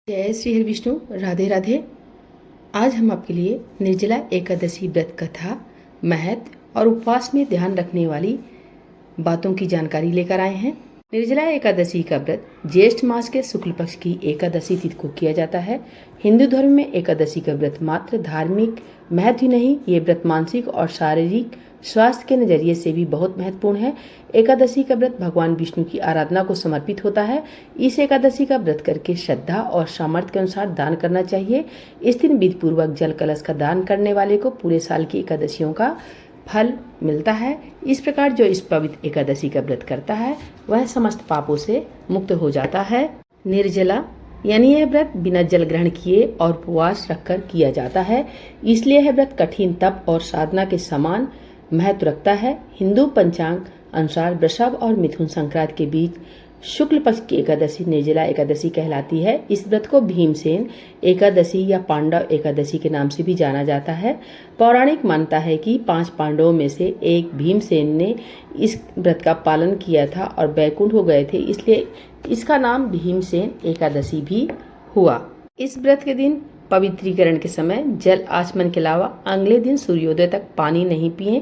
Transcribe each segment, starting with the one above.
जय श्री हरि विष्णु। राधे राधे। आज हम आपके लिए निर्जला एकादशी व्रत कथा, महत्व और उपवास में ध्यान रखने वाली बातों की जानकारी लेकर आए हैं। निर्जला एकादशी का व्रत ज्येष्ठ मास के शुक्ल पक्ष की एकादशी तिथि को किया जाता है। हिंदू धर्म में एकादशी का व्रत मात्र धार्मिक महत्व ही नहीं, ये व्रत मानसिक और शारीरिक स्वास्थ्य के नजरिए से भी बहुत महत्वपूर्ण है। एकादशी का व्रत भगवान विष्णु की आराधना को समर्पित होता है। इस एकादशी का व्रत करके श्रद्धा और सामर्थ्य के अनुसार दान करना चाहिए। इस दिन विधि पूर्वक जल कलश का दान करने वाले को पूरे साल की एकादशियों का फल मिलता है। इस प्रकार जो इस पवित्र एकादशी का व्रत करता है वह समस्त पापों से मुक्त हो जाता है। निर्जला यानी यह व्रत बिना जल ग्रहण किए और उपवास रखकर किया जाता है, इसलिए यह व्रत कठिन तप और साधना के समान महत्व रखता है। हिंदू पंचांग अनुसार वृषभ और मिथुन संक्रांति के बीच शुक्ल पक्ष की एकादशी निर्जला एकादशी कहलाती है। इस व्रत को भीमसेन एकादशी या पांडव एकादशी के नाम से भी जाना जाता है। पौराणिक मान्यता है कि 5 पांडवों में से एक भीमसेन ने इस व्रत का पालन किया था और बैकुंठ हो गए थे, इसलिए इसका नाम भीमसेन एकादशी भी हुआ। इस व्रत के दिन पवित्रीकरण के समय जल आचमन के अलावा अगले दिन सूर्योदय तक पानी नहीं पिएं।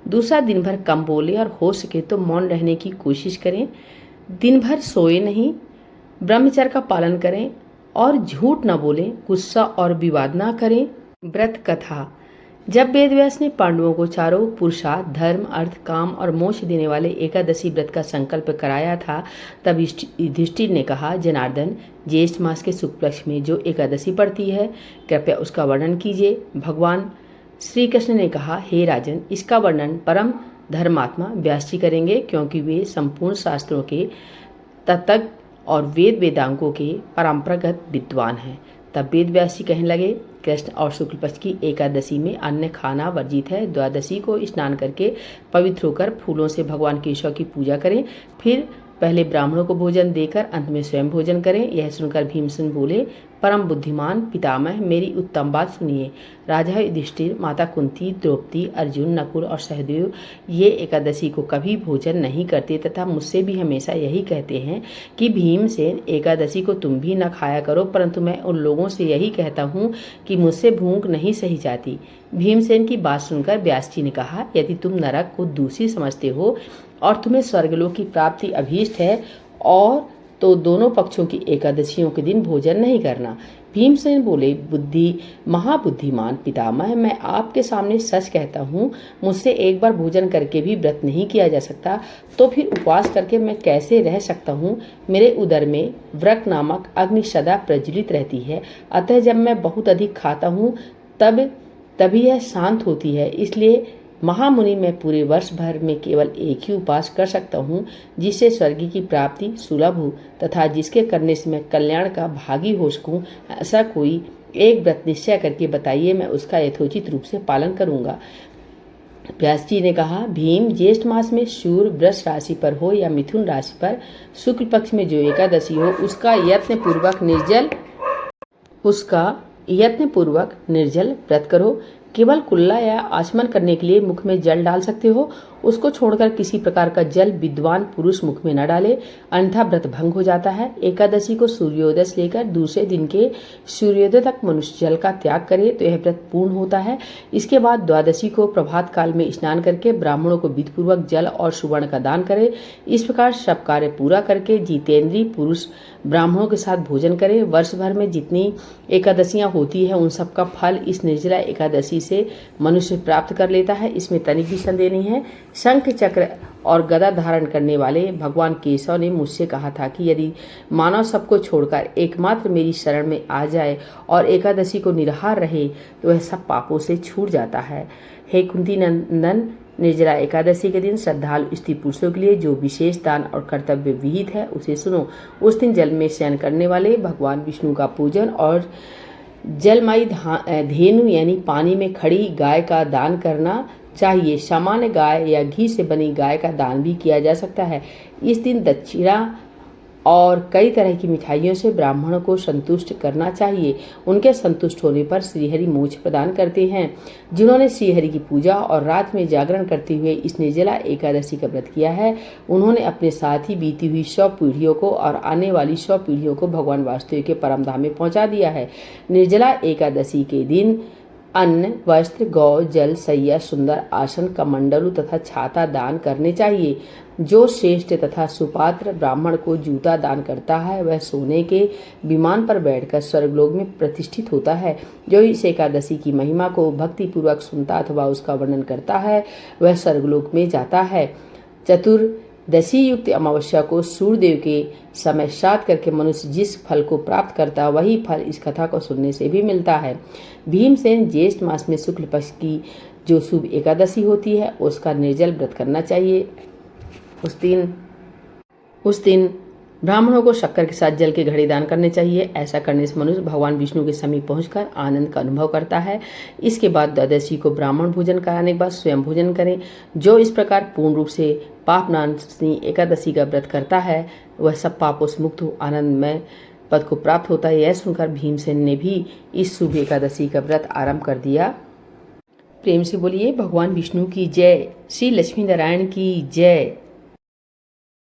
दूसरा, दिन भर कम बोले और हो सके तो मौन रहने की कोशिश करें। दिन भर सोए नहीं, ब्रह्मचर्य का पालन करें और झूठ न बोलें, गुस्सा और विवाद न करें। व्रत कथा। जब वेदव्यास ने पांडवों को चारों पुरुषार्थ धर्म, अर्थ, काम और मोक्ष देने वाले एकादशी व्रत का संकल्प कराया था, तब युधिष्ठिर ने कहा, जनार्दन, ज्येष्ठ मास के शुक्ल पक्ष में जो एकादशी पड़ती है, कृपया उसका वर्णन कीजिए। भगवान श्री कृष्ण ने कहा, हे राजन, इसका वर्णन परम धर्मात्मा व्यास जी करेंगे, क्योंकि वे संपूर्ण शास्त्रों के तत्व और वेदांगों के परंपरागत विद्वान हैं। तब वेद व्यास जी कहने लगे, कृष्ण और शुक्ल पक्ष की एकादशी में अन्न खाना वर्जित है। द्वादशी को स्नान करके पवित्र होकर फूलों से भगवान केशव की पूजा करें, फिर पहले ब्राह्मणों को भोजन देकर अंत में स्वयं भोजन करें। यह सुनकर भीमसेन बोले, परम बुद्धिमान पितामह, मेरी उत्तम बात सुनिए। राजा युधिष्ठिर, माता कुंती, द्रौपदी, अर्जुन, नकुल और सहदेव ये एकादशी को कभी भोजन नहीं करते तथा मुझसे भी हमेशा यही कहते हैं कि भीमसेन एकादशी को तुम भी न खाया करो, परंतु मैं उन लोगों से यही कहता हूँ कि मुझसे भूख नहीं सही जाती। भीमसेन की बात सुनकर व्यास जी ने कहा, यदि तुम नरक को दूषित समझते हो और तुम्हें स्वर्गलोक की प्राप्ति अभीष्ट है और तो दोनों पक्षों की एकादशियों के दिन भोजन नहीं करना। भीमसेन बोले, महाबुद्धिमान पितामह, मैं आपके सामने सच कहता हूँ, मुझसे एक बार भोजन करके भी व्रत नहीं किया जा सकता, तो फिर उपवास करके मैं कैसे रह सकता हूँ। मेरे उदर में व्रक नामक अग्नि सदा प्रज्वलित रहती है, अतः जब मैं बहुत अधिक खाता हूँ तभी यह शांत होती है। इसलिए महामुनि, मैं पूरे वर्ष भर में केवल एक ही उपवास कर सकता हूँ, जिससे स्वर्ग की प्राप्ति सुलभ हो तथा जिसके करने से मैं कल्याण का भागी हो सकूँ। ऐसा कोई एक व्रत निश्चय करके बताइए, मैं उसका यथोचित रूप से पालन करूँगा। व्यास जी ने कहा, भीम, ज्येष्ठ मास में सूर्य वृष राशि पर हो या मिथुन राशि पर शुक्ल पक्ष में जो एकादशी हो, उसका यत्न पूर्वक निर्जल व्रत करो। केवल कुल्ला या आचमन करने के लिए मुख में जल डाल सकते हो, उसको छोड़कर किसी प्रकार का जल विद्वान पुरुष मुख में न डाले, अन्यथा व्रत भंग हो जाता है। एकादशी को सूर्योदय से लेकर दूसरे दिन के सूर्योदय तक मनुष्य जल का त्याग करे तो यह व्रत पूर्ण होता है। इसके बाद द्वादशी को प्रभात काल में स्नान करके ब्राह्मणों को विधि पूर्वक जल और सुवर्ण का दान करे। इस प्रकार सब कार्य पूरा करके जितेंद्रीय पुरुष ब्राह्मणों के साथ भोजन करे। वर्ष भर में जितनी एकादशियां होती है, उन सब का फल इस निर्जला एकादशी से मनुष्य प्राप्त कर लेता है, इसमें तनिक भी संदेह नहीं है। शंख चक्र और गदा धारण करने वाले भगवान केशव ने मुझसे कहा था कि यदि मानव सबको छोड़कर एकमात्र मेरी शरण में आ जाए और एकादशी को निराहार रहे तो वह सब पापों से छूट जाता है। हे कुंती नंदन, निर्जला एकादशी के दिन श्रद्धालु स्त्री पुरुषों के लिए जो विशेष दान और कर्तव्य विहित है उसे सुनो। उस दिन जल में शयन करने वाले भगवान विष्णु का पूजन और जलमयी धेनु यानी पानी में खड़ी गाय का दान करना चाहिए। सामान्य गाय या घी से बनी गाय का दान भी किया जा सकता है। इस दिन दक्षिणा और कई तरह की मिठाइयों से ब्राह्मणों को संतुष्ट करना चाहिए। उनके संतुष्ट होने पर श्रीहरि मोक्ष प्रदान करते हैं। जिन्होंने श्रीहरि की पूजा और रात में जागरण करते हुए इस निर्जला एकादशी का व्रत किया है, उन्होंने अपने साथ ही बीती हुई 100 पीढ़ियों को और आने वाली 100 पीढ़ियों को भगवान वासुदेव के परम धाम में पहुंचा दिया है। निर्जला एकादशी के दिन अन्न, वस्त्र, गौ, जल, सैया, सुंदर आसन, कमंडलू तथा छाता दान करने चाहिए। जो श्रेष्ठ तथा सुपात्र ब्राह्मण को जूता दान करता है, वह सोने के विमान पर बैठकर स्वर्गलोक में प्रतिष्ठित होता है। जो इस एकादशी की महिमा को भक्तिपूर्वक सुनता अथवा उसका वर्णन करता है, वह स्वर्गलोक में जाता है। चतुर्दशी युक्त अमावस्या को सूर्यदेव के समय श्राद्ध करके मनुष्य जिस फल को प्राप्त करता है, वही फल इस कथा को सुनने से भी मिलता है। भीमसेन ज्येष्ठ मास में शुक्ल पक्ष की जो शुभ एकादशी होती है, उसका निर्जल व्रत करना चाहिए। उस दिन ब्राह्मणों को शक्कर के साथ जल के घड़े दान करने चाहिए। ऐसा करने से मनुष्य भगवान विष्णु के समीप पहुंचकर आनंद का अनुभव करता है। इसके बाद द्वादशी को ब्राह्मण भोजन कराने के बाद स्वयं भोजन करें। जो इस प्रकार पूर्ण रूप से पाप नाशनी एकादशी का व्रत करता है, वह सब पापों से मुक्त हो आनंदमय पद को प्राप्त होता है। यह सुनकर भीमसेन ने भी इस शुभ एकादशी का व्रत आरंभ कर दिया। प्रेम से बोलिए भगवान विष्णु की जय, श्री लक्ष्मी नारायण की जय।